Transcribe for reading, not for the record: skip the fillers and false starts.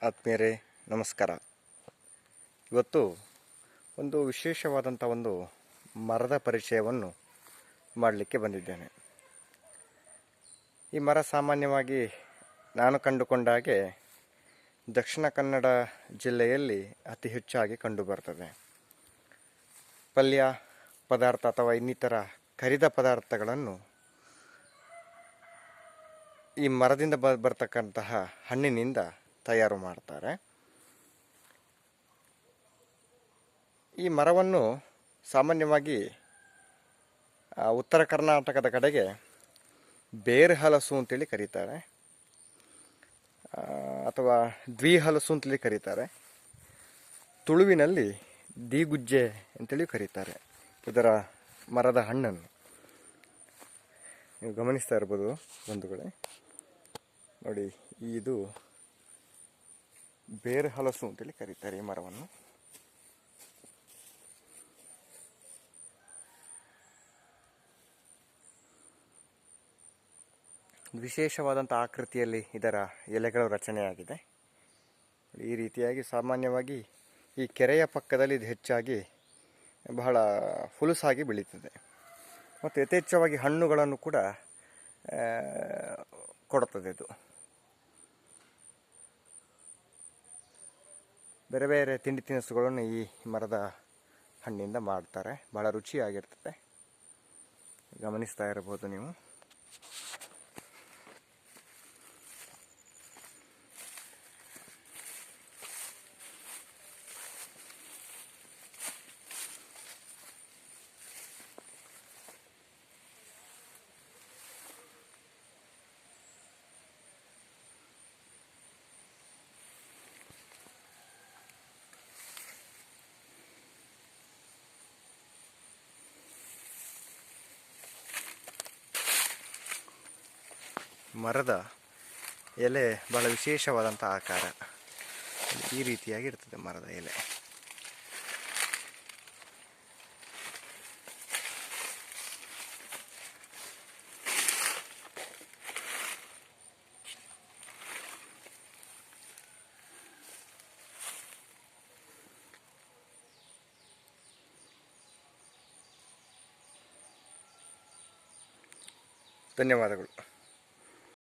ಆತ್ಮೀಯರೇ ನಮಸ್ಕಾರ. ಇವತ್ತು ಒಂದು ವಿಶೇಷವಾದಂಥ ಒಂದು ಮರದ ಪರಿಚಯವನ್ನು ಮಾಡಲಿಕ್ಕೆ ಬಂದಿದ್ದೇನೆ. ಈ ಮರ ಸಾಮಾನ್ಯವಾಗಿ ನಾನು ಕಂಡುಕೊಂಡ ಹಾಗೆ ದಕ್ಷಿಣ ಕನ್ನಡ ಜಿಲ್ಲೆಯಲ್ಲಿ ಅತಿ ಹೆಚ್ಚಾಗಿ ಕಂಡುಬರ್ತದೆ. ಪಲ್ಯ ಪದಾರ್ಥ ಅಥವಾ ಇನ್ನಿತರ ಕರಿದ ಪದಾರ್ಥಗಳನ್ನು ಈ ಮರದಿಂದ ಬರ್ತಕ್ಕಂತಹ ಹಣ್ಣಿನಿಂದ ತಯಾರು ಮಾಡ್ತಾರೆ. ಈ ಮರವನ್ನು ಸಾಮಾನ್ಯವಾಗಿ ಉತ್ತರ ಕರ್ನಾಟಕದ ಕಡೆಗೆ ಬೇರು ಹಲಸು ಅಂತೇಳಿ ಕರೀತಾರೆ, ಅಥವಾ ದ್ವಿಹಲಸು ಅಂತೇಳಿ ಕರೀತಾರೆ. ತುಳುವಿನಲ್ಲಿ ದೀಗುಜ್ಜೆ ಅಂತೇಳಿ ಕರೀತಾರೆ ಇದರ ಮರದ ಹಣ್ಣನ್ನು. ನೀವು ಗಮನಿಸ್ತಾ ಇರ್ಬೋದು ಬಂಧುಗಳೇ, ನೋಡಿ, ಇದು ಬೇರು ಹಲಸು ಅಂತೇಳಿ ಕರೀತಾರೆ ಈ ಮರವನ್ನು. ವಿಶೇಷವಾದಂಥ ಆಕೃತಿಯಲ್ಲಿ ಇದರ ಎಲೆಗಳು ರಚನೆಯಾಗಿದೆ. ಈ ರೀತಿಯಾಗಿ ಸಾಮಾನ್ಯವಾಗಿ ಈ ಕೆರೆಯ ಪಕ್ಕದಲ್ಲಿ ಇದು ಹೆಚ್ಚಾಗಿ ಬಹಳ ಹುಲುಸಾಗಿ ಬೆಳೀತದೆ ಮತ್ತು ಯಥೇಚ್ಛವಾಗಿ ಹಣ್ಣುಗಳನ್ನು ಕೂಡ ಕೊಡುತ್ತದೆ. ಇದು ಬೇರೆ ಬೇರೆ ತಿಂಡಿ ತಿನಿಸುಗಳನ್ನು ಈ ಮರದ ಹಣ್ಣಿಂದ ಮಾಡ್ತಾರೆ. ಬಹಳ ರುಚಿಯಾಗಿರ್ತದೆ, ಗಮನಿಸ್ತಾ ಇರಬಹುದು ನೀವು. ಮರದ ಎಲೆ ಬಹಳ ವಿಶೇಷವಾದಂಥ ಆಕಾರ, ಈ ರೀತಿಯಾಗಿರ್ತದೆ ಮರದ ಎಲೆ. ಧನ್ಯವಾದಗಳು.